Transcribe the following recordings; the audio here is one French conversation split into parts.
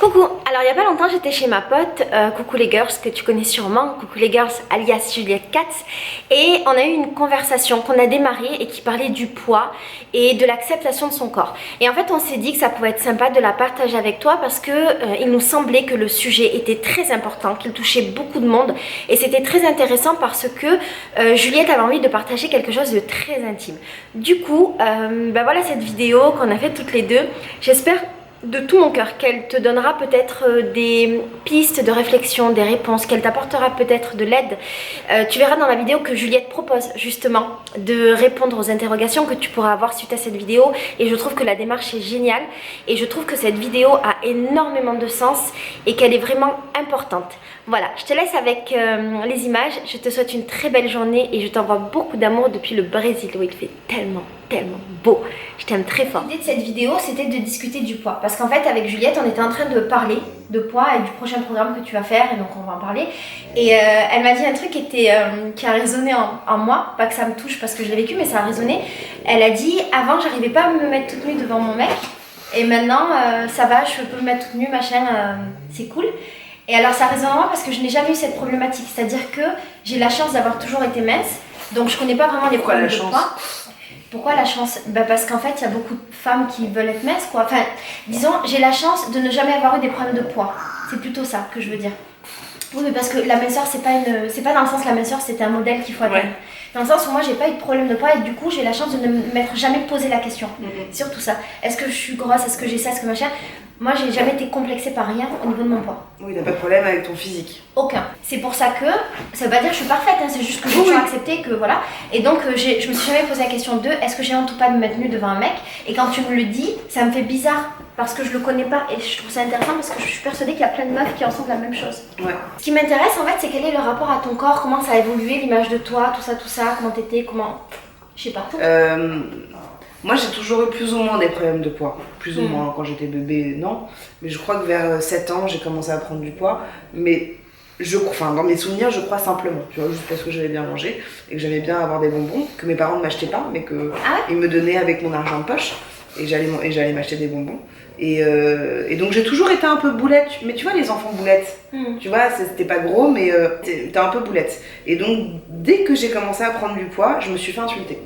Coucou, alors il n'y a pas longtemps j'étais chez ma pote, coucou les girls que tu connais sûrement, coucou les girls alias Juliette Katz, et on a eu une conversation qu'on a démarrée et qui parlait du poids et de l'acceptation de son corps. Et en fait on s'est dit que ça pouvait être sympa de la partager avec toi parce que il nous semblait que le sujet était très important, qu'il touchait beaucoup de monde et c'était très intéressant parce que Juliette avait envie de partager quelque chose de très intime. Du coup, voilà cette vidéo qu'on a faite toutes les deux, j'espère de tout mon cœur qu'elle te donnera peut-être des pistes de réflexion, des réponses, qu'elle t'apportera peut-être de l'aide. Tu verras dans la vidéo que Juliette propose justement de répondre aux interrogations que tu pourras avoir suite à cette vidéo et je trouve que la démarche est géniale et je trouve que cette vidéo a énormément de sens et qu'elle est vraiment importante. Voilà, je te laisse avec les images, je te souhaite une très belle journée et je t'envoie beaucoup d'amour depuis le Brésil où il fait tellement beau. Je t'aime très fort. L'idée de cette vidéo, c'était de discuter du poids. Parce qu'en fait, avec Juliette, on était en train de parler de poids et du prochain programme que tu vas faire. Et donc, on va en parler. Et elle m'a dit un truc qui a résonné en moi. Pas que ça me touche parce que je l'ai vécu, mais ça a résonné. Elle a dit, avant, j'arrivais pas à me mettre toute nue devant mon mec. Et maintenant, ça va, je peux me mettre toute nue, machin, c'est cool. Et alors, ça résonne en moi parce que je n'ai jamais eu cette problématique. C'est-à-dire que j'ai la chance d'avoir toujours été mince. Donc, je connais pas vraiment les problèmes de poids. Pourquoi la chance? Parce qu'en fait, il y a beaucoup de femmes qui veulent être minces, quoi. Enfin, disons, j'ai la chance de ne jamais avoir eu des problèmes de poids. C'est plutôt ça que je veux dire. Oui, mais parce que la minceur, c'est pas dans le sens la minceur, c'était un modèle qu'il faut atteindre. Ouais. Dans le sens où moi, j'ai pas eu de problème de poids et du coup, j'ai la chance de ne m'être jamais posé la question. Surtout ça. Est-ce que je suis grosse? Est-ce que j'ai ça? Est-ce que machin? Moi, j'ai jamais été complexée par rien au niveau de mon poids. Oui, t'as pas de problème avec ton physique. Aucun. C'est pour ça que, ça veut pas dire que je suis parfaite, hein, c'est juste que j'ai toujours accepté que voilà. Et donc, je me suis jamais posé la question de est-ce que j'ai honte ou pas de me mettre nue devant un mec? Et quand tu me le dis, ça me fait bizarre parce que je le connais pas et je trouve ça intéressant parce que je suis persuadée qu'il y a plein de meufs qui ressentent la même chose. Ouais. Ce qui m'intéresse en fait, c'est quel est le rapport à ton corps, comment ça a évolué, l'image de toi, tout ça, comment t'étais, comment. Je sais pas. Moi j'ai toujours eu plus ou moins des problèmes de poids, plus ou moins quand j'étais bébé, non, mais je crois que vers 7 ans j'ai commencé à prendre du poids, mais dans mes souvenirs je crois simplement, tu vois, juste parce que j'avais bien mangé et que j'aimais bien avoir des bonbons, que mes parents ne m'achetaient pas, mais qu'ils me donnaient avec mon argent de poche et j'allais m'acheter des bonbons. Et donc j'ai toujours été un peu boulette, mais tu vois les enfants boulettes, tu vois, c'était pas gros mais t'es un peu boulette. Et donc dès que j'ai commencé à prendre du poids, je me suis fait insulter.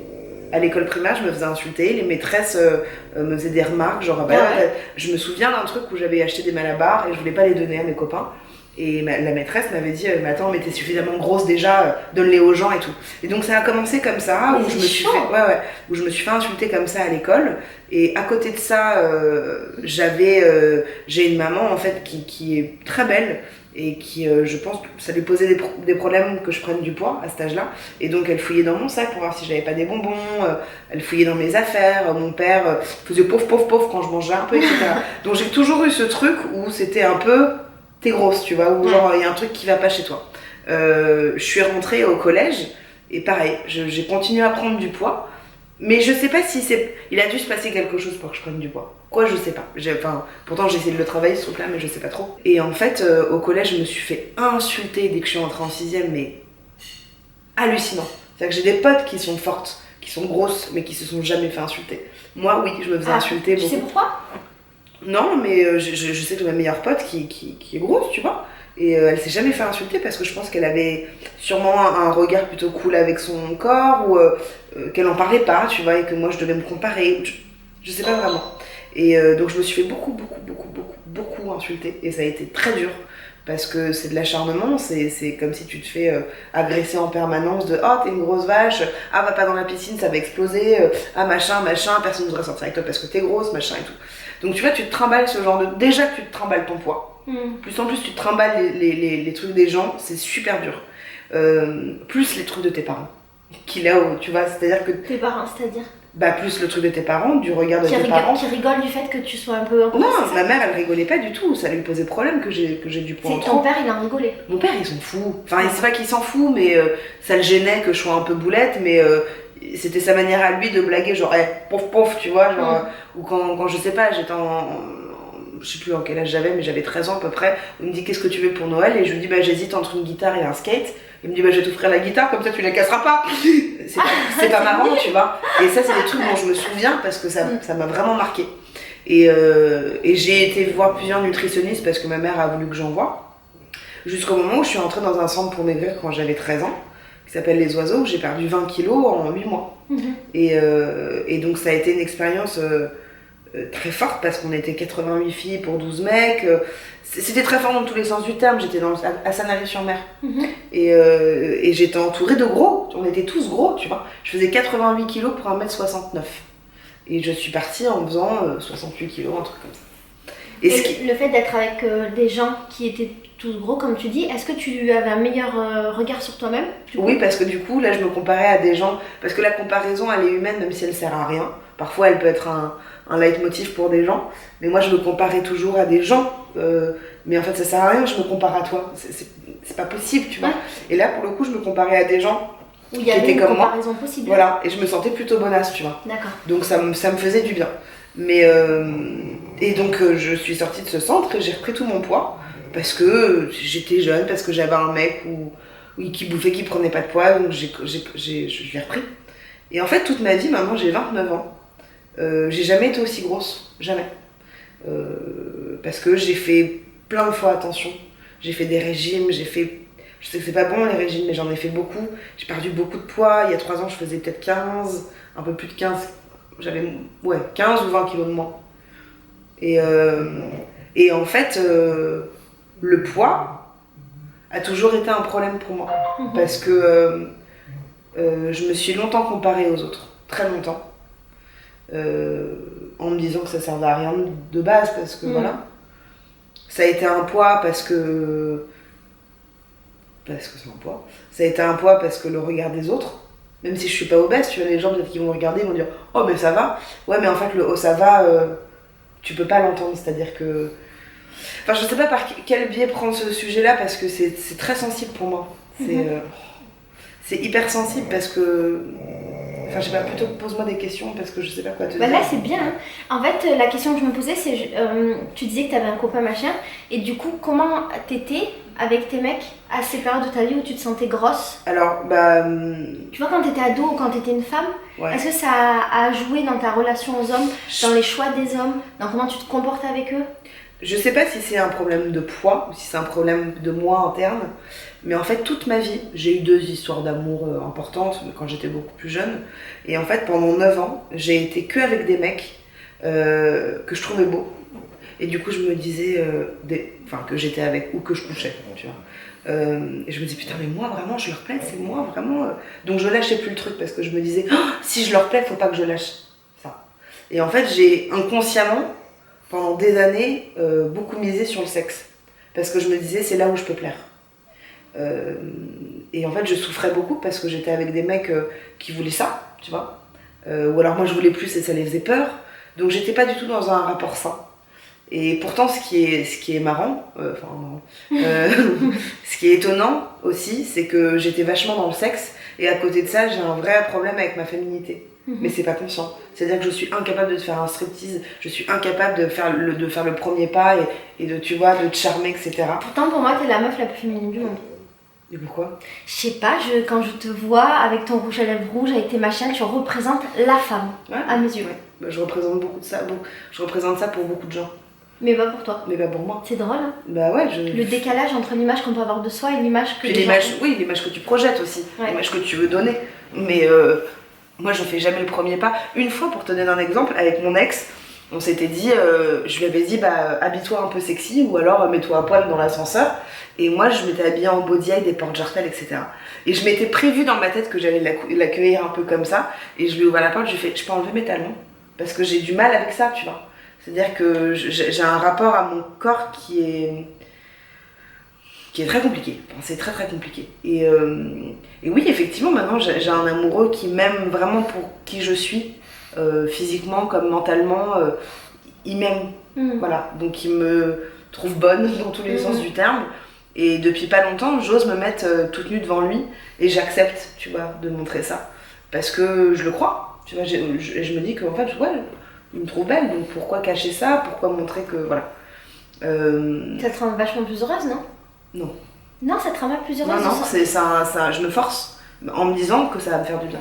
À l'école primaire, je me faisais insulter, les maîtresses me faisaient des remarques, genre je me souviens d'un truc où j'avais acheté des Malabar et je voulais pas les donner à mes copains. Et la maîtresse m'avait dit mais attends, mais t'es suffisamment grosse déjà, donne-les aux gens et tout. Et donc ça a commencé comme ça, où je me suis fait insulter comme ça à l'école. Et à côté de ça, j'ai une maman en fait qui est très belle. Et qui, je pense, ça lui posait des problèmes que je prenne du poids à cet âge-là. Et donc elle fouillait dans mon sac pour voir si j'avais pas des bonbons, elle fouillait dans mes affaires, mon père faisait pauvre quand je mangeais un peu, etc. Donc j'ai toujours eu ce truc où c'était un peu, t'es grosse, tu vois, ou genre il y a un truc qui va pas chez toi. Je suis rentrée au collège et pareil, j'ai continué à prendre du poids. Mais je sais pas si il a dû se passer quelque chose pour que je prenne du poids. Quoi, je sais pas. Pourtant j'ai essayé de le travailler ce truc-là, mais je sais pas trop. Et en fait, au collège, je me suis fait insulter dès que je suis entrée en 6ème, mais hallucinant. C'est-à-dire que j'ai des potes qui sont fortes, qui sont grosses, mais qui se sont jamais fait insulter. Moi, oui, je me faisais insulter beaucoup. Tu sais pourquoi? Non, mais je sais que j'ai ma meilleure pote qui est grosse, tu vois. Et elle s'est jamais fait insulter parce que je pense qu'elle avait sûrement un regard plutôt cool avec son corps ou qu'elle en parlait pas, tu vois, et que moi je devais me comparer. Je sais pas vraiment. Et donc je me suis fait beaucoup insulter et ça a été très dur parce que c'est de l'acharnement, c'est comme si tu te fais agresser en permanence de oh t'es une grosse vache, ah va pas dans la piscine ça va exploser, ah machin, personne ne voudrait sortir avec toi parce que t'es grosse, machin et tout. Donc tu vois, tu te trimbales ce genre de... Déjà que tu te trimbales ton poids. Plus en plus tu te trimbales les trucs des gens, c'est super dur. Plus les trucs de tes parents. Qui là où, tu vois, c'est-à-dire que... Tes parents, c'est-à-dire? Bah plus le truc de tes parents, du regard de tes parents. Qui rigolent du fait que tu sois un peu... Non, ma mère elle rigolait pas du tout, ça lui posait problème que j'ai du poids en trop. Ton père il en rigolait? Mon père il s'en fout. Enfin c'est pas qu'il s'en fout, mais ça le gênait que je sois un peu boulette, mais... c'était sa manière à lui de blaguer genre pouf tu vois, genre ou quand je sais pas, j'étais je sais plus en quel âge j'avais, mais j'avais 13 ans à peu près. Il me dit qu'est-ce que tu veux pour Noël et je lui dis bah j'hésite entre une guitare et un skate. Il me dit bah je vais t'offrir la guitare comme ça tu la casseras pas. C'est pas marrant tu vois. Et ça c'est des trucs dont je me souviens parce que ça m'a vraiment marqué. Et j'ai été voir plusieurs nutritionnistes parce que ma mère a voulu que j'en voie. Jusqu'au moment où je suis entrée dans un centre pour maigrir quand j'avais 13 ans, qui s'appelle Les Oiseaux, où j'ai perdu 20 kilos en 8 mois. Et donc ça a été une expérience très forte parce qu'on était 88 filles pour 12 mecs. C'était très fort dans tous les sens du terme. J'étais à Sanary-sur-Mer. Et j'étais entourée de gros. On était tous gros, tu vois. Je faisais 88 kilos pour 1m69. Et je suis partie en faisant 68 kilos, un truc comme ça. Et le fait d'être avec des gens qui étaient tous gros, comme tu dis, est-ce que tu avais un meilleur regard sur toi-même? Oui, parce que du coup, là, je me comparais à des gens... Parce que la comparaison, elle est humaine, même si elle sert à rien. Parfois, elle peut être un leitmotiv pour des gens. Mais moi, je me comparais toujours à des gens. Mais en fait, ça sert à rien, je me compare à toi. C'est pas possible, tu vois. Ouais. Et là, pour le coup, je me comparais à des gens où il qui y avait étaient une comme moi. comparaison possible. Voilà, et je me sentais plutôt bonasse, tu vois. D'accord. Donc ça me faisait du bien. Mais et donc je suis sortie de ce centre et j'ai repris tout mon poids parce que j'étais jeune, parce que j'avais un mec qui bouffait, qui prenait pas de poids, donc je l'ai repris. Et en fait, toute ma vie, maintenant j'ai 29 ans, j'ai jamais été aussi grosse, jamais. Parce que j'ai fait plein de fois attention. J'ai fait des régimes, je sais que c'est pas bon les régimes, mais j'en ai fait beaucoup. J'ai perdu beaucoup de poids. Il y a 3 ans, je faisais peut-être 15, un peu plus de 15. J'avais 15 ou 20 kilos de moins. Et en fait, le poids a toujours été un problème pour moi. Parce que je me suis longtemps comparée aux autres. Très longtemps. En me disant que ça servait à rien de base, parce que voilà. Ça a été un poids parce que c'est un poids. Ça a été un poids parce que le regard des autres, même si je suis pas obèse, tu vois, les gens peut-être qui vont me regarder, ils vont dire oh mais ça va. Ouais, mais en fait le oh ça va, tu peux pas l'entendre, c'est-à-dire que... Enfin, je sais pas par quel biais prendre ce sujet-là parce que c'est très sensible pour moi. C'est hyper sensible parce que... Enfin, je sais pas, plutôt pose-moi des questions parce que je sais pas quoi te dire. Là, c'est bien. Hein. En fait, la question que je me posais, c'est tu disais que tu avais un copain machin, et du coup, comment t'étais avec tes mecs à ces périodes de ta vie où tu te sentais grosse? Alors, tu vois, quand t'étais ado ou quand t'étais une femme, est-ce que ça a joué dans ta relation aux hommes, dans les choix des hommes, dans comment tu te comportes avec eux? Je sais pas si c'est un problème de poids ou si c'est un problème de moi interne, mais en fait toute ma vie, j'ai eu 2 histoires d'amour importantes quand j'étais beaucoup plus jeune. Et en fait pendant 9 ans, j'ai été que avec des mecs que je trouvais beaux. Et du coup je me disais que j'étais avec ou que je couchais, tu vois. Et je me disais putain mais moi vraiment je leur plais, c'est moi vraiment. Donc je lâchais plus le truc parce que je me disais oh, si je leur plais, faut pas que je lâche ça. Et en fait j'ai inconsciemment pendant des années, beaucoup misé sur le sexe. Parce que je me disais, c'est là où je peux plaire. Et en fait, je souffrais beaucoup parce que j'étais avec des mecs qui voulaient ça, tu vois. Ou alors moi, je voulais plus et ça les faisait peur. Donc, j'étais pas du tout dans un rapport sain. Et pourtant, ce qui est marrant, ce qui est étonnant aussi, c'est que j'étais vachement dans le sexe. Et à côté de ça, j'ai un vrai problème avec ma féminité. Mais c'est pas conscient. C'est-à-dire que je suis incapable de te faire un striptease, je suis incapable de faire le premier pas et de, tu vois, de te charmer, etc. Pourtant, pour moi, t'es la meuf la plus féminine du monde. Et pourquoi? Je sais pas, quand je te vois avec ton rouge à lèvres rouge, avec tes machins, tu représentes la femme, à mes yeux. Ouais. Bah, je représente beaucoup de ça. Je représente ça pour beaucoup de gens. Mais pas pour toi. Mais pas pour moi. C'est drôle, hein. Bah ouais, le décalage entre l'image qu'on peut avoir de soi et l'image que l'image que tu projettes aussi, l'image que tu veux donner. Mais moi, je fais jamais le premier pas. Une fois, pour te donner un exemple, avec mon ex, on s'était dit, je lui avais dit, habille-toi un peu sexy ou alors mets-toi à poil dans l'ascenseur. Et moi, je m'étais habillée en body eye, des porte-jartelles, etc. Et je m'étais prévu dans ma tête que j'allais l'accueillir un peu comme ça. Et je lui ai ouvert la porte, je lui ai fait, je peux enlever mes talons parce que j'ai du mal avec ça, tu vois. C'est-à-dire que j'ai un rapport à mon corps qui est très compliqué. Enfin, c'est très très compliqué. Et oui, effectivement, maintenant j'ai un amoureux qui m'aime vraiment pour qui je suis, physiquement comme mentalement. Il m'aime. Voilà. Donc il me trouve bonne dans tous les sens du terme. Et depuis pas longtemps, j'ose me mettre toute nue devant lui et j'accepte, tu vois, de montrer ça. Parce que je le crois. Tu vois, je me dis qu'en fait, il me trouve belle, donc pourquoi cacher ça? Pourquoi montrer que... Voilà. Ça te rend vachement plus heureuse, non? Non. Non, ça te rend pas plus heureuse? Non, c'est ça, je me force en me disant que ça va me faire du bien.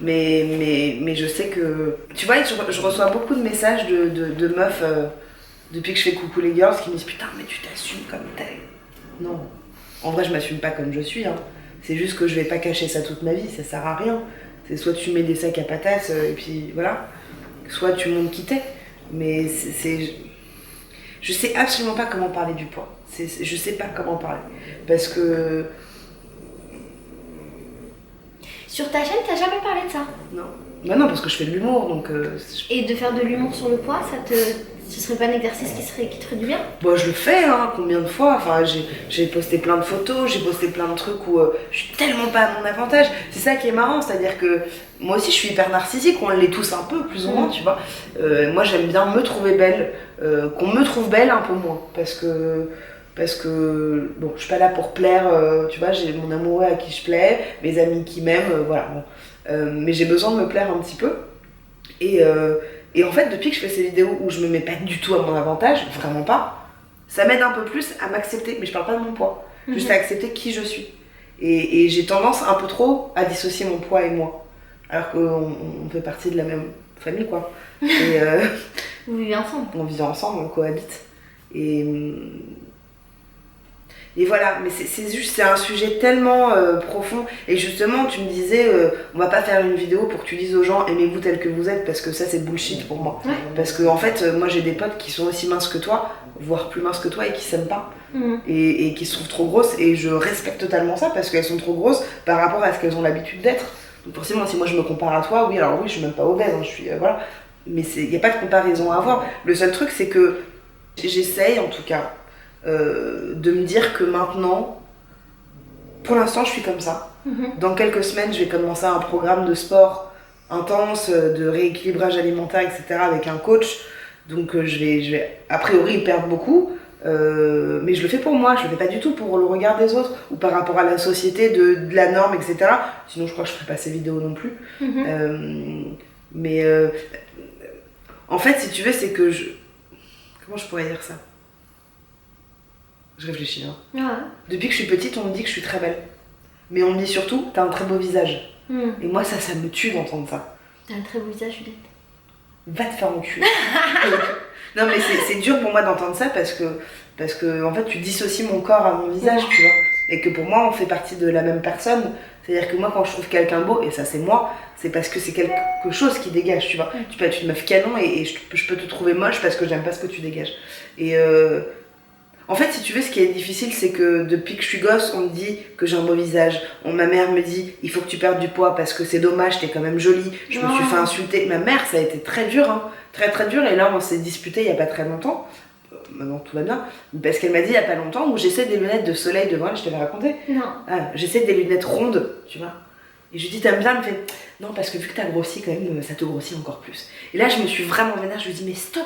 mais je sais que... Tu vois, je reçois beaucoup de messages de meufs depuis que je fais Coucou les Girls qui me disent putain, mais tu t'assumes comme t'es. Non. En vrai, je m'assume pas comme je suis. Hein. C'est juste que je vais pas cacher ça toute ma vie, ça sert à rien. C'est soit tu mets des sacs à patates et puis voilà, soit tu montres qui t'es. Mais je sais absolument pas comment parler du poids. Je sais pas comment parler. Parce que... Sur ta chaîne, t'as jamais parlé de ça? Non. Bah non, parce que je fais de l'humour, donc... Et de faire de l'humour sur le poids, ce serait pas un exercice qui te ferait du bien? Bon, je le fais, hein, combien de fois. Enfin, j'ai posté plein de photos, j'ai posté plein de trucs où je suis tellement pas à mon avantage. C'est ça qui est marrant, c'est-à-dire que moi aussi je suis hyper narcissique, on l'est tous un peu, plus ou moins, tu vois. Moi j'aime bien me trouver belle, qu'on me trouve belle un peu moins, parce que bon, je suis pas là pour plaire, tu vois, j'ai mon amoureux à qui je plais, mes amis qui m'aiment, voilà. Bon. Mais j'ai besoin de me plaire un petit peu. Et en fait, depuis que je fais ces vidéos où je me mets pas du tout à mon avantage, vraiment pas, ça m'aide un peu plus à m'accepter, mais je parle pas de mon poids, juste à accepter qui je suis. Et j'ai tendance un peu trop à dissocier mon poids et moi, alors qu'on fait partie de la même famille, quoi. Et vous vivez ensemble? On vit ensemble, on cohabite. Et voilà, mais c'est un sujet tellement profond. Et justement, tu me disais, on va pas faire une vidéo pour que tu dises aux gens aimez-vous tel que vous êtes, parce que ça c'est bullshit pour moi. Ouais. Parce que en fait, moi j'ai des potes qui sont aussi minces que toi, voire plus minces que toi, et qui s'aiment pas. Et qui se trouvent trop grosses. Et je respecte totalement ça parce qu'elles sont trop grosses par rapport à ce qu'elles ont l'habitude d'être. Donc forcément, si moi je me compare à toi, oui, alors oui, je suis même pas obèse, hein, je suis. Voilà. Mais il n'y a pas de comparaison à avoir. Le seul truc, c'est que j'essaye en tout cas. De me dire que maintenant, pour l'instant, je suis comme ça. Dans quelques semaines, je vais commencer un programme de sport intense, de rééquilibrage alimentaire, etc. avec un coach. Donc je vais a priori perdre beaucoup, mais je le fais pour moi, je le fais pas du tout pour le regard des autres ou par rapport à la société, de la norme, etc. Sinon, je crois que je ferais pas ces vidéos non plus. Mais en fait, si tu veux, c'est que comment je pourrais dire ça? Je réfléchis, hein. Ouais. Depuis que je suis petite, on me dit que je suis très belle. Mais on me dit surtout, t'as un très beau visage. Et moi, ça me tue d'entendre ça. T'as un très beau visage, Juliette. Va te faire enculer. Non, mais c'est dur pour moi d'entendre ça parce que en fait, tu dissocies mon corps à mon visage, tu vois. Et que pour moi, on fait partie de la même personne. C'est-à-dire que moi, quand je trouve quelqu'un beau, et ça c'est moi, c'est parce que c'est quelque chose qui dégage, tu vois. Tu peux être une meuf canon et je peux te trouver moche parce que j'aime pas ce que tu dégages. Et en fait, si tu veux, ce qui est difficile, c'est que depuis que je suis gosse, on me dit que j'ai un beau visage. Ma mère me dit, il faut que tu perdes du poids parce que c'est dommage, t'es quand même jolie. Je me suis fait insulter. Ma mère, ça a été très dur, hein. Très très dur. Et là, on s'est disputé il y a pas très longtemps. Maintenant, tout va bien. Parce qu'elle m'a dit il y a pas longtemps où j'essaie des lunettes de soleil devant elle, je t'avais raconté. Non. Ah, j'essaie des lunettes rondes, tu vois. Et je lui dis, t'aimes bien? Elle me fait, non, parce que vu que t'as grossi, quand même, ça te grossit encore plus. Et là, je me suis vraiment vénère. Je lui dis, mais stop!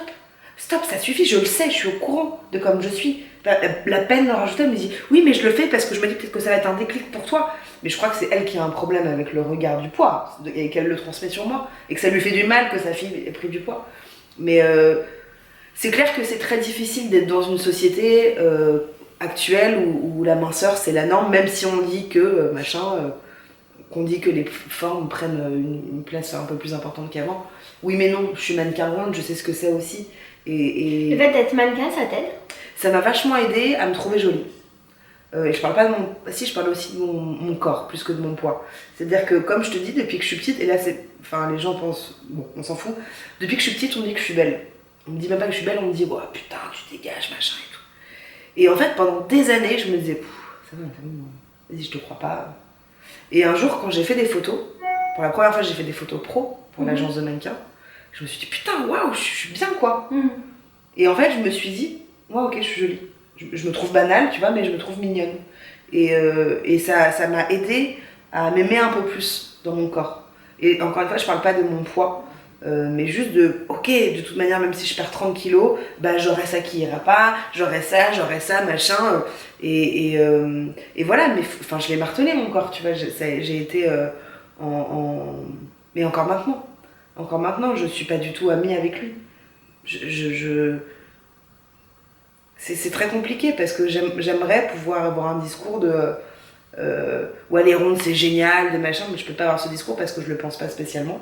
Stop, ça suffit, je le sais, je suis au courant de comme je suis. La peine de rajouter, elle me dit oui, mais je le fais parce que je me dis peut-être que ça va être un déclic pour toi. Mais je crois que c'est elle qui a un problème avec le regard du poids et qu'elle le transmet sur moi et que ça lui fait du mal que sa fille ait pris du poids. Mais c'est clair que c'est très difficile d'être dans une société actuelle où la minceur c'est la norme, même si on dit que qu'on dit que les formes prennent une place un peu plus importante qu'avant. Oui, mais non, je suis mannequin ronde, je sais ce que c'est aussi. Le fait d'être mannequin, ça t'aide? Ça m'a vachement aidé à me trouver jolie. Et je parle pas de mon... Si, je parle aussi de mon corps, plus que de mon poids. C'est-à-dire que, comme je te dis, depuis que je suis petite, et là, enfin, les gens pensent... Bon, on s'en fout. Depuis que je suis petite, on me dit que je suis belle. On me dit même pas que je suis belle, on me dit, oh, putain, tu dégages, machin et tout. Et en fait, pendant des années, je me disais, ça va, vas-y, je te crois pas. Et un jour, quand j'ai fait des photos, pour la première fois, j'ai fait des photos pro pour l'agence de mannequins, je me suis dit, putain, waouh, je suis bien, quoi. Et en fait, je me suis dit, ouais, ok, je suis jolie. Je me trouve banale, tu vois, mais je me trouve mignonne. Et ça m'a aidé à m'aimer un peu plus dans mon corps. Et encore une fois, je parle pas de mon poids, mais juste de, ok, de toute manière, même si je perds 30 kilos, bah j'aurai ça qui ira pas, j'aurai ça, machin. Et voilà, mais enfin, je l'ai martelé mon corps, tu vois, j'ai été mais encore maintenant, je suis pas du tout amie avec lui. C'est très compliqué parce que j'aimerais pouvoir avoir un discours de Ouais, les rondes c'est génial, des machins, mais je peux pas avoir ce discours parce que je le pense pas spécialement.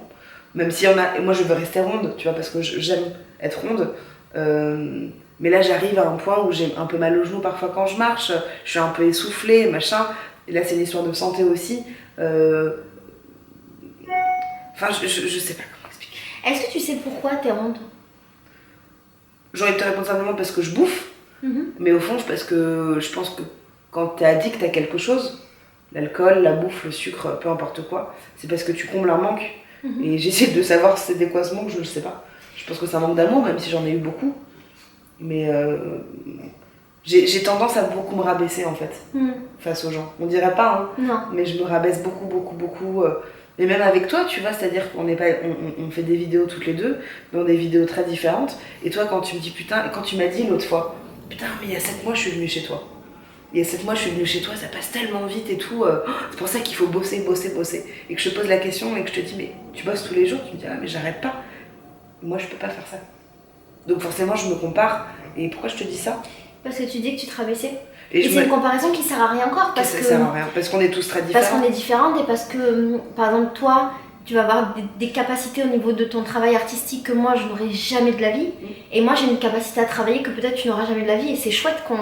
Même si moi je veux rester ronde, tu vois, parce que j'aime être ronde. Mais là j'arrive à un point où j'ai un peu mal au genou parfois quand je marche, je suis un peu essoufflée, machin. Et là c'est une histoire de santé aussi. Enfin, je sais pas comment expliquer. Est-ce que tu sais pourquoi t'es ronde? J'ai envie de te répondre simplement parce que je bouffe. Mais au fond, parce que je pense que quand t'es addict à quelque chose, l'alcool, la bouffe, le sucre, peu importe quoi, c'est parce que tu combles un manque. Et j'essaie de savoir si c'était quoi ce manque, je ne sais pas. Je pense que c'est un manque d'amour, même si j'en ai eu beaucoup. Mais j'ai tendance à beaucoup me rabaisser en fait, face aux gens. On dirait pas, hein, non. mais je me rabaisse beaucoup. Et même avec toi, tu vois, c'est-à-dire qu'on on fait des vidéos toutes les deux, dans des vidéos très différentes. Et toi, quand tu me dis putain, quand tu m'as dit l'autre fois, putain, mais il y a 7 mois, je suis venue chez toi. Il y a 7 mois, je suis venue chez toi, ça passe tellement vite et tout. C'est pour ça qu'il faut bosser. Et que je te pose la question et que je te dis, mais tu bosses tous les jours? Tu me dis, ah, mais j'arrête pas. Moi, je peux pas faire ça. Donc forcément, je me compare. Et pourquoi je te dis ça? Parce que tu dis que tu te rabaissais. Et c'est une comparaison qui sert à rien encore. Parce que ça sert à rien. Parce qu'on est tous très différents. Parce qu'on est différentes et parce que, par exemple, toi, tu vas avoir des capacités au niveau de ton travail artistique que moi, je n'aurai jamais de la vie. Et moi, j'ai une capacité à travailler que peut-être tu n'auras jamais de la vie. Et c'est chouette qu'on...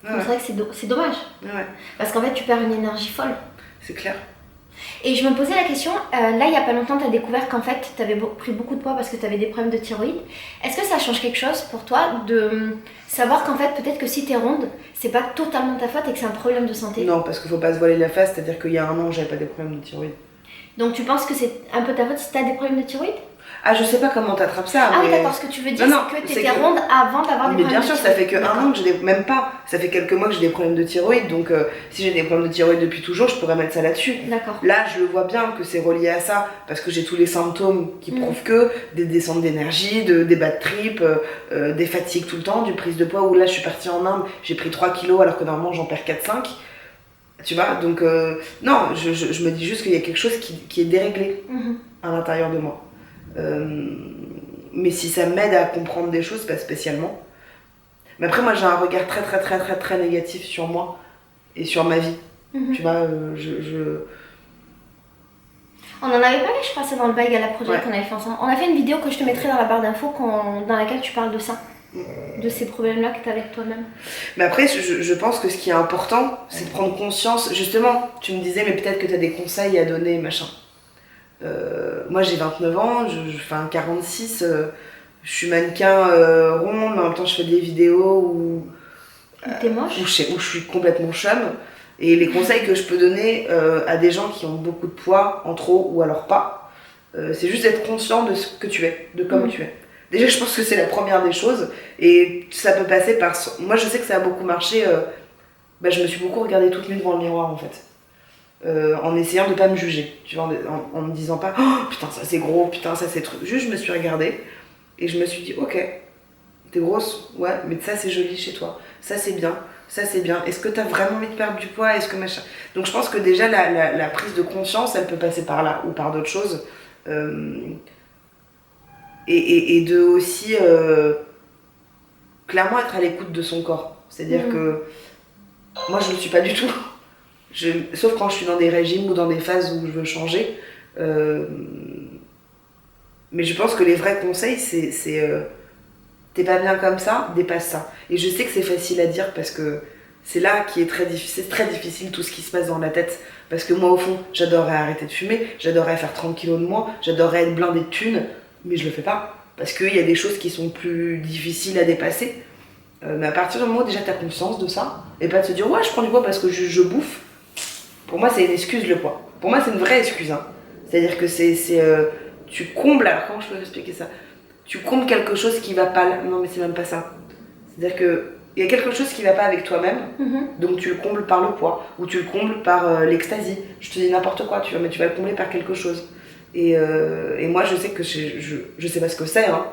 C'est vrai que c'est dommage. Ouais. Parce qu'en fait, tu perds une énergie folle. C'est clair. Et je me posais la question, là, il n'y a pas longtemps, tu as découvert qu'en fait, tu avais pris beaucoup de poids parce que tu avais des problèmes de thyroïde. Est-ce que ça change quelque chose pour toi de savoir qu'en fait, peut-être que si tu es ronde, c'est pas totalement ta faute et que c'est un problème de santé? Non, parce qu'il faut pas se voiler la face, c'est-à-dire qu'il y a un an, j'avais pas des problèmes de thyroïde. Donc tu penses que c'est un peu ta faute si tu as des problèmes de thyroïde? Ah, je sais pas comment t'attrapes ça. Ah mais... oui, d'accord, ce que tu veux dire, non, c'est que t'étais ronde avant d'avoir des problèmes de thyroïde. Mais bien sûr, ça fait que un an que j'ai même pas. Ça fait quelques mois que j'ai des problèmes de thyroïde, donc si j'ai des problèmes de thyroïde depuis toujours, je pourrais mettre ça là-dessus. D'accord. Là, je le vois bien que c'est relié à ça, parce que j'ai tous les symptômes qui prouvent que des descentes d'énergie, des bad trips, des fatigues tout le temps, du prise de poids, où là, je suis partie en Inde, j'ai pris 3 kilos alors que normalement j'en perds 4-5. Tu vois, donc non, je me dis juste qu'il y a quelque chose qui est déréglé à l'intérieur de moi. Mais si ça m'aide à comprendre des choses, pas spécialement. Mais après, moi, j'ai un regard très négatif sur moi et sur ma vie. Tu vois, On en avait parlé, je crois, c'est dans le Bag à la Project qu'on avait fait ensemble. On a fait une vidéo que je te mettrai dans la barre d'infos dans laquelle tu parles de ça. De ces problèmes-là que tu as avec toi-même. Mais après, je pense que ce qui est important, c'est de prendre conscience. Justement, tu me disais, mais peut-être que tu as des conseils à donner, machin. Moi, j'ai 29 ans, je fais un 46, je suis mannequin rond, mais en même temps, je fais des vidéos où t'es moche. Où je suis complètement chum. Et les conseils que je peux donner à des gens qui ont beaucoup de poids, en trop ou alors pas, c'est juste d'être conscient de ce que tu es, de comme tu es. Déjà, je pense que c'est la première des choses. Et ça peut passer par... Moi, je sais que ça a beaucoup marché. Je me suis beaucoup regardée toute nue devant le miroir, en fait. En essayant de pas me juger. Tu vois, en me disant pas « Oh, putain, ça c'est gros, putain, ça c'est truc. » Juste, je me suis regardée et je me suis dit « Ok, t'es grosse, ouais, mais ça c'est joli chez toi. Ça c'est bien. Ça c'est bien. Est-ce que t'as vraiment envie de perdre du poids? Est-ce que machin ?» Donc, je pense que déjà, la prise de conscience, elle peut passer par là ou par d'autres choses. Et de aussi clairement être à l'écoute de son corps. C'est-à-dire que moi je ne le suis pas du tout. Sauf quand je suis dans des régimes ou dans des phases où je veux changer. Mais je pense que les vrais conseils, c'est t'es pas bien comme ça, dépasse ça. Et je sais que c'est facile à dire parce que c'est là qui est très difficile. C'est très difficile tout ce qui se passe dans la tête. Parce que moi au fond, j'adorerais arrêter de fumer, j'adorerais faire 30 kilos de moins, j'adorerais être blindée de thunes. Mais je le fais pas, parce qu'il y a des choses qui sont plus difficiles à dépasser. Mais à partir du moment où déjà tu as conscience de ça, et pas de se dire ouais je prends du poids parce que je bouffe, pour moi c'est une excuse le poids. Pour moi c'est une vraie excuse. Hein. C'est-à-dire que tu combles, alors comment je peux expliquer ça? Tu combles quelque chose qui va pas, non mais c'est même pas ça. C'est-à-dire que il y a quelque chose qui va pas avec toi-même, donc tu le combles par le poids, ou tu le combles par l'extasie. Je te dis n'importe quoi, mais tu vas le combler par quelque chose. Et moi je sais que je sais pas ce que c'est, hein.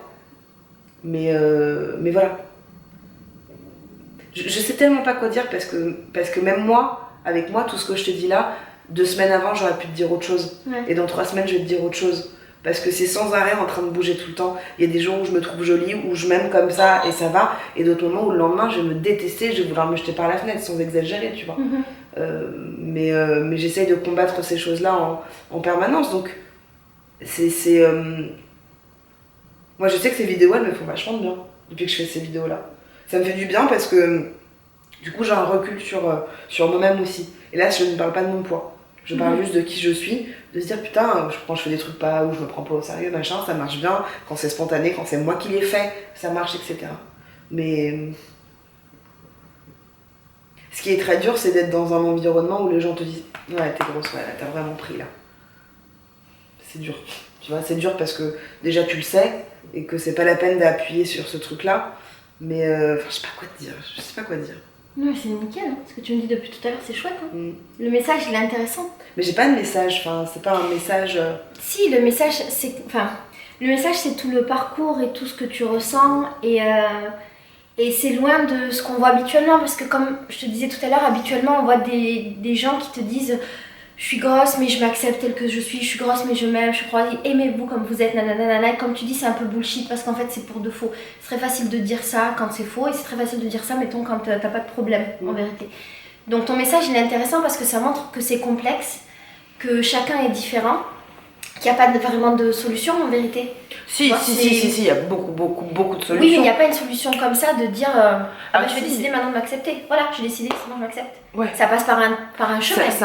Mais voilà. Je sais tellement pas quoi dire parce que même moi, avec moi, tout ce que je te dis là, 2 semaines avant j'aurais pu te dire autre chose. Ouais. Et dans 3 semaines je vais te dire autre chose. Parce que c'est sans arrêt en train de bouger tout le temps. Il y a des jours où je me trouve jolie, où je m'aime comme ça et ça va. Et d'autres moments où le lendemain je vais me détester, je vais vouloir me jeter par la fenêtre sans exagérer, tu vois. Mais j'essaye de combattre ces choses-là en permanence. Donc, moi, je sais que ces vidéos, elles me font vachement de bien depuis que je fais ces vidéos-là. Ça me fait du bien parce que, du coup, j'ai un recul sur moi-même aussi. Et là, je ne parle pas de mon poids. Je parle juste de qui je suis, de se dire putain, quand je fais des trucs pas où je me prends pas au sérieux, machin, ça marche bien. Quand c'est spontané, quand c'est moi qui l'ai fait, ça marche, etc. Mais ce qui est très dur, c'est d'être dans un environnement où les gens te disent ouais, t'es grosse, ouais, là, t'as vraiment pris là. C'est dur. Tu vois, c'est dur parce que déjà tu le sais et que c'est pas la peine d'appuyer sur ce truc-là. Mais je sais pas quoi te dire. Je sais pas quoi dire. Non, c'est nickel, hein. Ce que tu me dis depuis tout à l'heure, c'est chouette. Hein. Le message, il est intéressant. Mais j'ai pas de message, enfin, c'est pas un message. Si, le message, c'est tout le parcours et tout ce que tu ressens. Et c'est loin de ce qu'on voit habituellement. Parce que, comme je te disais tout à l'heure, habituellement, on voit des gens qui te disent je suis grosse, mais je m'accepte telle que je suis grosse, mais je m'aime, je crois, aimez-vous comme vous êtes, nanana. Comme tu dis, c'est un peu bullshit parce qu'en fait, c'est pour de faux. C'est très facile de dire ça quand c'est faux et c'est très facile de dire ça, mettons, quand t'as pas de problème, en vérité. Donc, ton message, il est intéressant parce que ça montre que c'est complexe, que chacun est différent, qu'il n'y a pas vraiment de solution, en vérité. Si, il y a beaucoup de solutions. Oui, mais il n'y a pas une solution comme ça de dire je vais décider maintenant de m'accepter. Voilà, j'ai décidé, sinon je m'accepte. Ouais. Ça passe par un chemin. C'est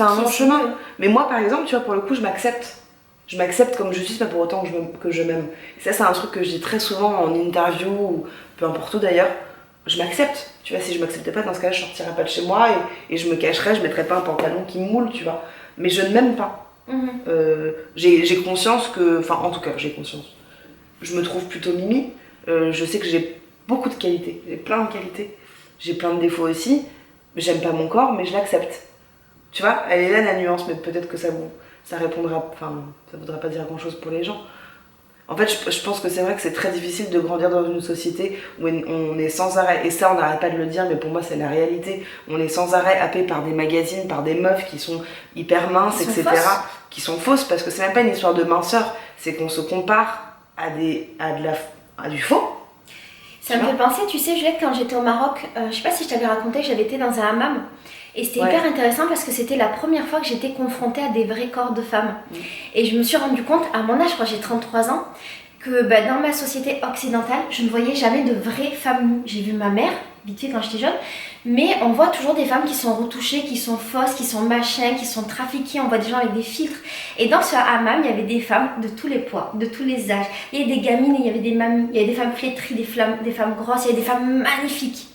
un long chemin. Mais moi, par exemple, tu vois, pour le coup, je m'accepte. Je m'accepte comme je suis, c'est pas pour autant que je m'aime. Ça, c'est un truc que je dis très souvent en interview, ou peu importe où d'ailleurs. Je m'accepte. Tu vois, si je m'acceptais pas, dans ce cas-là, je sortirais pas de chez moi et je me cacherais, je mettrais pas un pantalon qui me moule, tu vois. Mais je ne m'aime pas. J'ai conscience que, enfin en tout cas j'ai conscience, je me trouve plutôt mimi, je sais que j'ai beaucoup de qualités, j'ai plein de qualités, j'ai plein de défauts aussi, j'aime pas mon corps mais je l'accepte, tu vois, elle est là la nuance, mais peut-être que ça répondra, enfin ça voudra pas dire grand chose pour les gens. En fait, je pense que c'est vrai que c'est très difficile de grandir dans une société où on est sans arrêt, et ça on n'arrête pas de le dire, mais pour moi c'est la réalité, on est sans arrêt happé par des magazines, par des meufs qui sont hyper minces, etc. Qui sont fausses, parce que c'est même pas une histoire de minceur, c'est qu'on se compare à du faux. Ça me fait penser, tu sais Juliette, quand j'étais au Maroc, je sais pas si je t'avais raconté, j'avais été dans un hammam. Et c'était hyper intéressant parce que c'était la première fois que j'étais confrontée à des vrais corps de femmes. Et je me suis rendu compte, à mon âge, je crois que j'ai 33 ans, que dans ma société occidentale, je ne voyais jamais de vraies femmes nues. J'ai vu ma mère, vite fait quand j'étais jeune, mais on voit toujours des femmes qui sont retouchées, qui sont fausses, qui sont machins, qui sont trafiquées, on voit des gens avec des filtres. Et dans ce hammam, il y avait des femmes de tous les poids, de tous les âges. Il y avait des gamines, il y avait des mamies, il y avait des femmes flétries, des femmes grosses, il y avait des femmes magnifiques.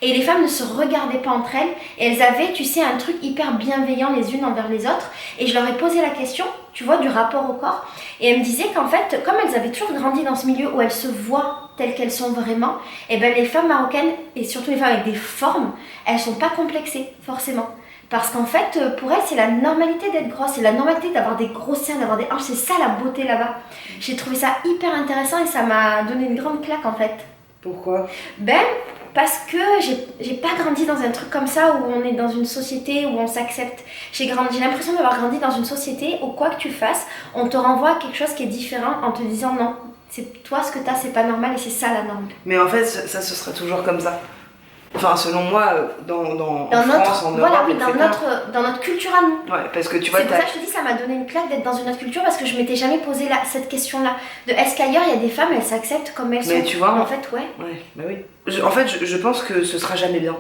Et les femmes ne se regardaient pas entre elles, et elles avaient, tu sais, un truc hyper bienveillant les unes envers les autres. Et je leur ai posé la question, tu vois, du rapport au corps. Et elles me disaient qu'en fait, comme elles avaient toujours grandi dans ce milieu où elles se voient telles qu'elles sont vraiment, et les femmes marocaines, et surtout les femmes avec des formes, elles sont pas complexées, forcément. Parce qu'en fait, pour elles, c'est la normalité d'être grosse, c'est la normalité d'avoir des gros seins, d'avoir des hanches, c'est ça la beauté là-bas. J'ai trouvé ça hyper intéressant et ça m'a donné une grande claque en fait. Pourquoi ? Parce que j'ai pas grandi dans un truc comme ça où on est dans une société où on s'accepte. J'ai l'impression d'avoir grandi dans une société où quoi que tu fasses, on te renvoie à quelque chose qui est différent en te disant non, c'est toi ce que t'as, c'est pas normal et c'est ça la norme. Mais en fait, ça ce sera toujours comme ça. Enfin, selon moi, en France, en Europe, voilà, oui, etc. dans notre culture à nous. Ouais, parce que tu vois, c'est pour ça que je te dis, ça m'a donné une claque d'être dans une autre culture parce que je m'étais jamais posé cette question-là. De est-ce qu'ailleurs, il y a des femmes, elles s'acceptent comme elles sont. Mais tu vois, en fait, ouais. Ouais, bah oui. Je pense que ce sera jamais bien.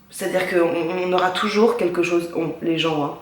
C'est-à-dire qu'on aura toujours quelque chose, les gens,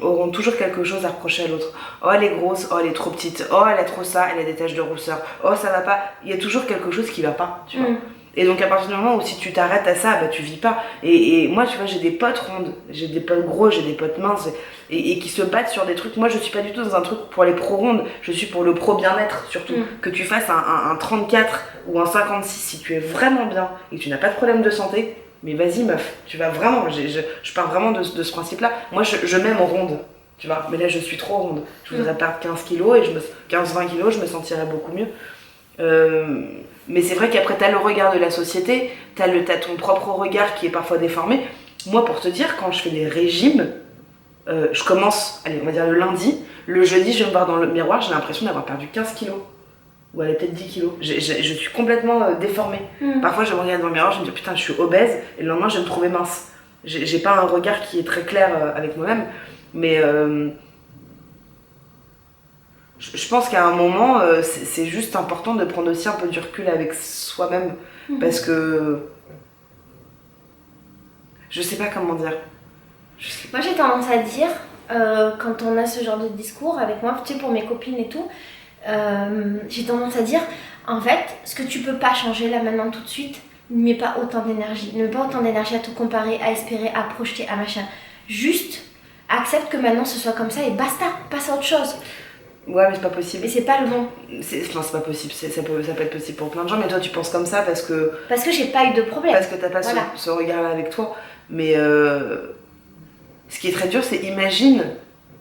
auront toujours quelque chose à reprocher à l'autre. Oh, elle est grosse, oh, elle est trop petite, oh, elle a trop ça, elle a des taches de rousseur, oh, ça va pas. Il y a toujours quelque chose qui va pas, tu vois. Et donc à partir du moment où si tu t'arrêtes à ça, tu vis pas. Et moi, tu vois, j'ai des potes rondes, j'ai des potes gros, j'ai des potes minces, et qui se battent sur des trucs. Moi, je suis pas du tout dans un truc pour les pro rondes, je suis pour le pro bien-être surtout. Que tu fasses un 34 ou un 56, si tu es vraiment bien et que tu n'as pas de problème de santé, mais vas-y meuf, tu vas vraiment, je pars vraiment de ce principe-là. Moi, je m'aime ronde, tu vois, mais là, je suis trop ronde. Je voudrais perdre 15 kilos, et 15-20 kilos, je me sentirais beaucoup mieux. Mais c'est vrai qu'après t'as le regard de la société, t'as ton propre regard qui est parfois déformé. Moi, pour te dire, quand je fais des régimes, je commence, allez, on va dire le lundi, le jeudi je vais me voir dans le miroir, j'ai l'impression d'avoir perdu 15 kilos, ou allez, peut-être 10 kilos. Je suis complètement déformée. Parfois je me regarde dans le miroir, je me dis putain je suis obèse, et le lendemain je vais me trouver mince. J'ai pas un regard qui est très clair avec moi-même, mais je pense qu'à un moment, c'est juste important de prendre aussi un peu du recul avec soi-même, parce que je sais pas comment dire. Moi j'ai tendance à dire, quand on a ce genre de discours avec moi, tu sais, pour mes copines et tout, j'ai tendance à dire, en fait, ce que tu peux pas changer là maintenant tout de suite, ne mets pas autant d'énergie. Ne mets pas autant d'énergie à te comparer, à espérer, à projeter, à machin. Juste, accepte que maintenant ce soit comme ça et basta, passe à autre chose. Ouais, mais c'est pas possible. Et c'est pas le bon. Enfin, c'est pas possible, ça peut être possible pour plein de gens, mais toi tu penses comme ça parce que j'ai pas eu de problème. Parce que t'as pas ce regard-là avec toi. Mais ce qui est très dur, c'est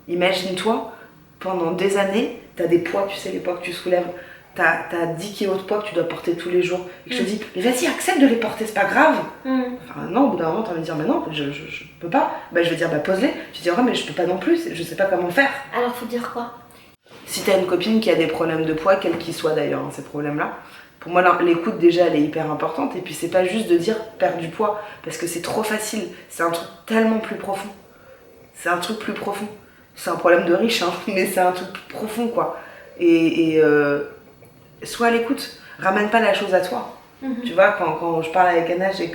imagine-toi, pendant des années, t'as des poids, tu sais, les poids que tu soulèves. T'as 10 kilos de poids que tu dois porter tous les jours. Et que je te dis, mais vas-y, accepte de les porter, c'est pas grave. Enfin, non, au bout d'un moment, t'as envie de dire, mais non, je peux pas. Bah, je vais dire, bah, pose-les. Tu dis, ouais, mais je peux pas non plus, je sais pas comment faire. Alors, faut dire quoi? Si t'as une copine qui a des problèmes de poids, quels qu'ils soient d'ailleurs, hein, ces problèmes-là, pour moi, l'écoute déjà, elle est hyper importante. Et puis, c'est pas juste de dire perdre du poids, parce que c'est trop facile. C'est un truc tellement plus profond. C'est un truc plus profond. C'est un problème de riche, hein, mais c'est un truc plus profond, quoi. Et sois à l'écoute. Ramène pas la chose à toi. Tu vois, quand je parle avec Anna et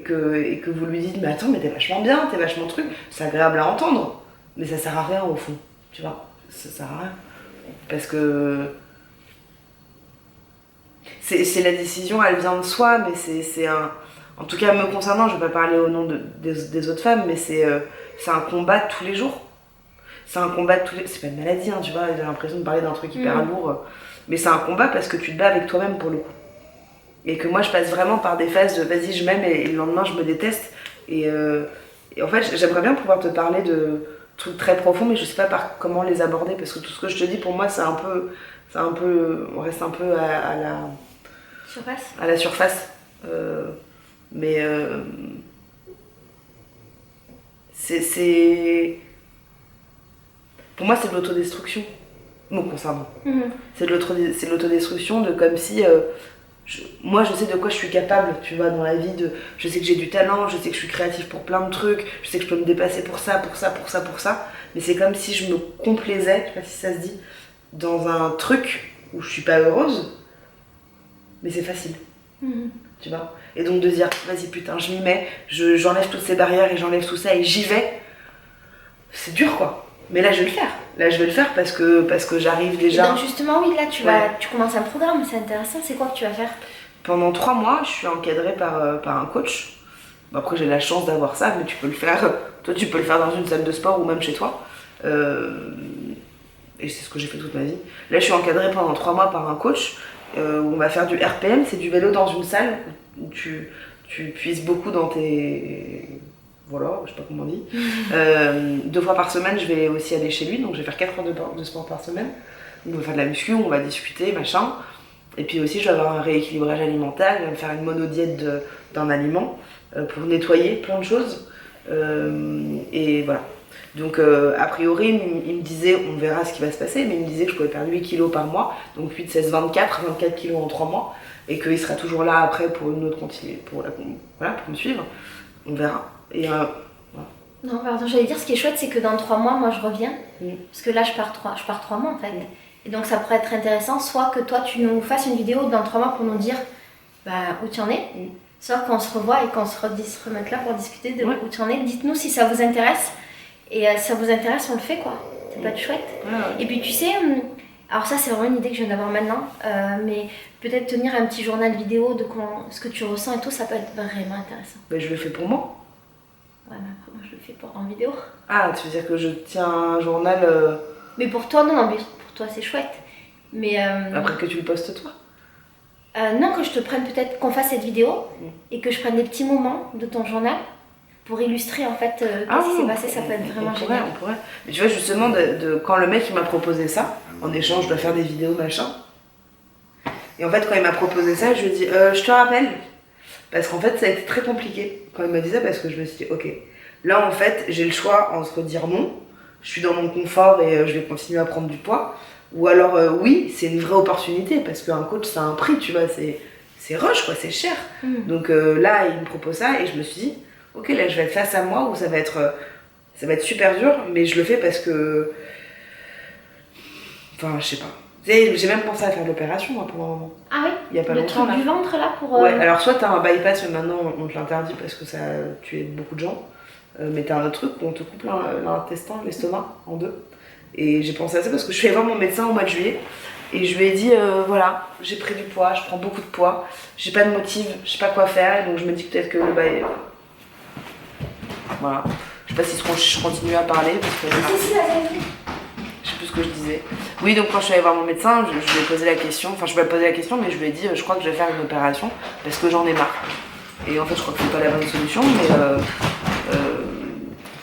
que vous lui dites, mais attends, mais t'es vachement bien, t'es vachement truc, c'est agréable à entendre. Mais ça sert à rien, au fond. Tu vois, ça sert à rien. Parce que c'est la décision, elle vient de soi, mais c'est un... En tout cas, me concernant, je vais pas parler au nom des autres femmes, mais c'est un combat de tous les jours. C'est un combat de tous les... C'est pas une maladie, hein, tu vois, j'ai l'impression de parler d'un truc hyper lourd. Mais c'est un combat parce que tu te bats avec toi-même, pour le coup. Et que moi, je passe vraiment par des phases de vas-y, je m'aime, et le lendemain, je me déteste. Et en fait, j'aimerais bien pouvoir te parler de trucs très profonds, mais je sais pas par comment les aborder, parce que tout ce que je te dis, pour moi, c'est un peu... On reste un peu à la... Surface. À la surface. Mais c'est... Pour moi, c'est de l'autodestruction, me concernant. C'est de l'autodestruction, de comme si... moi, je sais de quoi je suis capable, tu vois, dans la vie. Je sais que j'ai du talent, je sais que je suis créative pour plein de trucs, je sais que je peux me dépasser pour ça. Mais c'est comme si je me complaisais, je sais pas si ça se dit, dans un truc où je suis pas heureuse, mais c'est facile. Tu vois, et donc de dire vas-y putain, je m'y mets, j'enlève toutes ces barrières et j'enlève tout ça et j'y vais, c'est dur, quoi. Mais là je vais le faire parce que j'arrive déjà. Et donc justement, oui, là tu commences un programme, c'est intéressant. C'est quoi que tu vas faire? Pendant 3 mois, je suis encadrée par un coach. Bon, après j'ai la chance d'avoir ça, mais tu peux le faire, toi tu peux le faire dans une salle de sport ou même chez toi. Et c'est ce que j'ai fait toute ma vie. Là je suis encadrée pendant 3 mois par un coach. Où on va faire du RPM, c'est du vélo dans une salle où tu puises beaucoup dans tes... Voilà, je sais pas comment on dit. 2 fois par semaine, je vais aussi aller chez lui, donc je vais faire 4 heures de sport par semaine. On va faire de la muscu, on va discuter, machin. Et puis aussi, je vais avoir un rééquilibrage alimentaire, je vais me faire une monodiète d'un aliment pour nettoyer plein de choses. Et voilà. Donc a priori, il me disait, on verra ce qui va se passer, mais il me disait que je pouvais perdre 8 kilos par mois, donc 8, 16, 24 kilos en 3 mois, et qu'il sera toujours là après pour une autre continuité, pour me suivre. On verra. Et voilà. Non, pardon, j'allais dire, ce qui est chouette, c'est que dans 3 mois, moi je reviens, parce que là je pars 3 mois en fait. Et donc ça pourrait être intéressant, soit que toi tu nous fasses une vidéo dans 3 mois pour nous dire où tu en es, soit qu'on se revoit et qu'on se remette là pour discuter de où tu en es. Dites-nous si ça vous intéresse. Et si ça vous intéresse, on le fait, quoi. C'est pas chouette. Et puis tu sais, alors ça c'est vraiment une idée que je viens d'avoir maintenant, mais peut-être tenir un petit journal vidéo de ce que tu ressens et tout, ça peut être vraiment intéressant. Ben, je le fais pour moi. Ouais, mais après moi je le fais en vidéo. Ah, tu veux dire que je tiens un journal... Mais pour toi, non, mais pour toi c'est chouette. Mais après que tu le postes toi. Non, que je te prenne peut-être, qu'on fasse cette vidéo et que je prenne des petits moments de ton journal pour illustrer en fait qu'est-ce qui s'est passé, ça peut être vraiment génial. On pourrait. Mais tu vois, justement, quand le mec il m'a proposé ça, en échange je dois faire des vidéos machin. Et en fait, quand il m'a proposé ça, je lui ai dit je te rappelle. Parce qu'en fait, ça a été très compliqué quand il m'a dit ça, parce que je me suis dit ok, là en fait, j'ai le choix entre dire non, je suis dans mon confort et je vais continuer à prendre du poids, ou alors oui, c'est une vraie opportunité, parce qu'un coach ça a un prix, tu vois, c'est rush quoi, c'est cher. Donc là, il me propose ça et je me suis dit ok, là je vais être face à moi, ou ça va être super dur, mais je le fais parce que... Enfin, je sais pas. J'ai même pensé à faire l'opération moi, pendant un moment. Ah oui. Il y a pas le longtemps. truc Là. du ventre là pour. Ouais, alors soit t'as un bypass, mais maintenant on te l'interdit parce que ça a tué beaucoup de gens. Mais t'as un autre truc où on te coupe l'intestin, l'estomac en deux. Et j'ai pensé à ça parce que je suis allée voir mon médecin au mois de juillet. Et je lui ai dit, voilà, j'ai pris du poids, je prends beaucoup de poids, j'ai pas de motif, je sais pas quoi faire. Et donc je me dis peut-être que voilà. Je sais pas si je continue à parler parce que... Si, vas-y. Je sais plus ce que je disais. Oui, donc quand je suis allée voir mon médecin, je lui ai posé la question, enfin je lui ai posé la question, mais je lui ai dit, je crois que je vais faire une opération parce que j'en ai marre. Et en fait, je crois que c'est pas la bonne solution, mais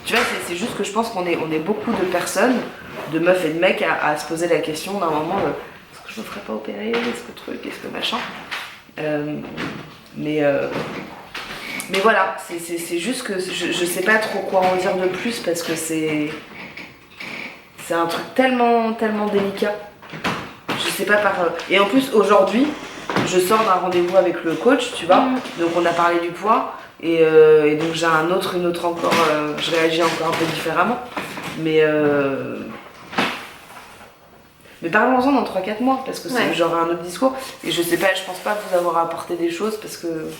tu vois, c'est juste que je pense qu'on est beaucoup de personnes, de meufs et de mecs, à se poser la question d'un moment, est-ce que je me ferais pas opérer, est-ce que truc, est-ce que machin. Mais voilà, c'est juste que je sais pas trop quoi en dire de plus parce que c'est un truc tellement délicat. Je sais pas par... Et en plus, aujourd'hui, je sors d'un rendez-vous avec le coach, tu vois. Donc on a parlé du poids. Et donc j'ai une autre encore... je réagis encore un peu différemment. Mais parlons-en dans 3-4 mois, parce que j'aurai un autre discours. Et je sais pas, je pense pas vous avoir apporté des choses, parce que...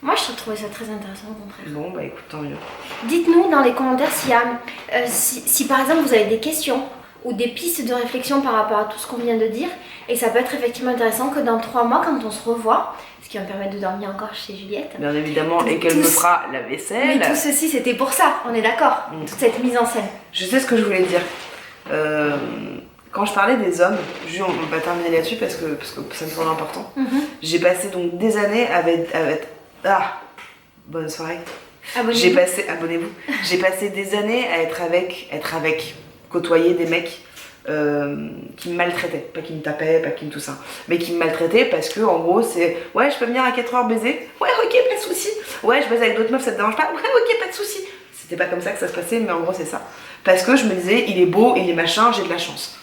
Moi, je trouvais ça très intéressant, au contraire. Bon, bah écoute, tant mieux. Dites-nous dans les commentaires s'il y a, si par exemple vous avez des questions ou des pistes de réflexion par rapport à tout ce qu'on vient de dire. Et ça peut être effectivement intéressant que dans 3 mois, quand on se revoit, ce qui va me permettre de dormir encore chez Juliette. Bien évidemment, et qu'elle me fera la vaisselle. Mais tout ceci, c'était pour ça, on est d'accord. Toute cette mise en scène. Je sais ce que je voulais dire. Quand je parlais des hommes, on va terminer là-dessus parce que ça me semble important. J'ai passé donc des années avec bonne soirée. Abonnez-vous. J'ai passé des années à être avec, côtoyer des mecs qui me maltraitaient. Pas qui me tapaient, pas qui me tout ça. Mais qui me maltraitaient parce que, en gros, c'est ouais, je peux venir à 4h baiser. Ouais, ok, pas de soucis. Ouais, je baise avec d'autres meufs, ça te dérange pas. Ouais, ok, pas de soucis. C'était pas comme ça que ça se passait, mais en gros, c'est ça. Parce que je me disais, il est beau, il est machin, j'ai de la chance.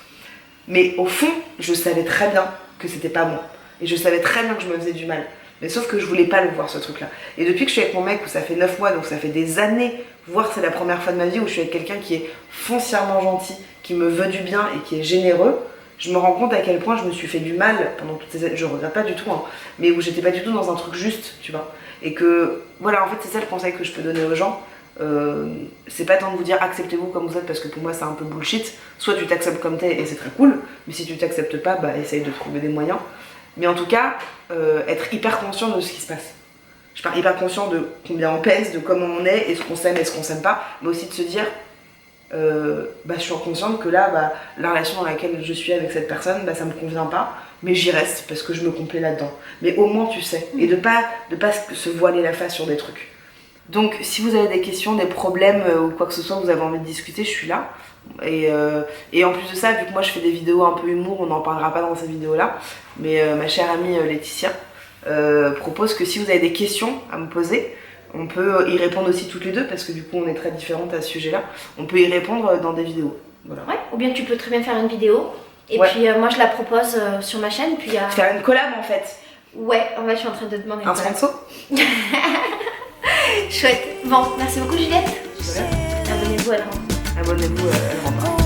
Mais au fond, je savais très bien que c'était pas bon. Et je savais très bien que je me faisais du mal. Mais sauf que je voulais pas le voir, ce truc-là. Et depuis que je suis avec mon mec, où ça fait 9 mois, donc ça fait des années, voire c'est la première fois de ma vie où je suis avec quelqu'un qui est foncièrement gentil, qui me veut du bien et qui est généreux, je me rends compte à quel point je me suis fait du mal pendant toutes ces années. Je regrette pas du tout, hein, mais où j'étais pas du tout dans un truc juste, tu vois. Et que, voilà, en fait, c'est ça le conseil que je peux donner aux gens. C'est pas tant de vous dire acceptez-vous comme vous êtes parce que pour moi c'est un peu bullshit. Soit tu t'acceptes comme t'es et c'est très cool, mais si tu t'acceptes pas, bah essaye de trouver des moyens. Mais en tout cas, être hyper conscient de ce qui se passe. Je parle hyper conscient de combien on pèse, de comment on est, et ce qu'on s'aime et ce qu'on s'aime pas, mais aussi de se dire je suis consciente que là, la relation dans laquelle je suis avec cette personne, ça me convient pas, mais j'y reste parce que je me complais là-dedans. Mais au moins tu sais, et de pas se voiler la face sur des trucs. Donc si vous avez des questions, des problèmes ou quoi que ce soit, vous avez envie de discuter, je suis là. Et en plus de ça, vu que moi je fais des vidéos un peu humour, on n'en parlera pas dans ces vidéos là, mais ma chère amie Laetitia propose que si vous avez des questions à me poser, on peut y répondre aussi toutes les deux, parce que du coup on est très différentes à ce sujet là, on peut y répondre dans des vidéos. Voilà. Ouais, ou bien tu peux très bien faire une vidéo, et puis moi je la propose sur ma chaîne, puis faire une collab en fait. Ouais, en fait je suis en train de demander un sponsor. Chouette. Bon, merci beaucoup Juliette. Abonnez-vous, elle rentre. Abonnez-vous, elle rentre.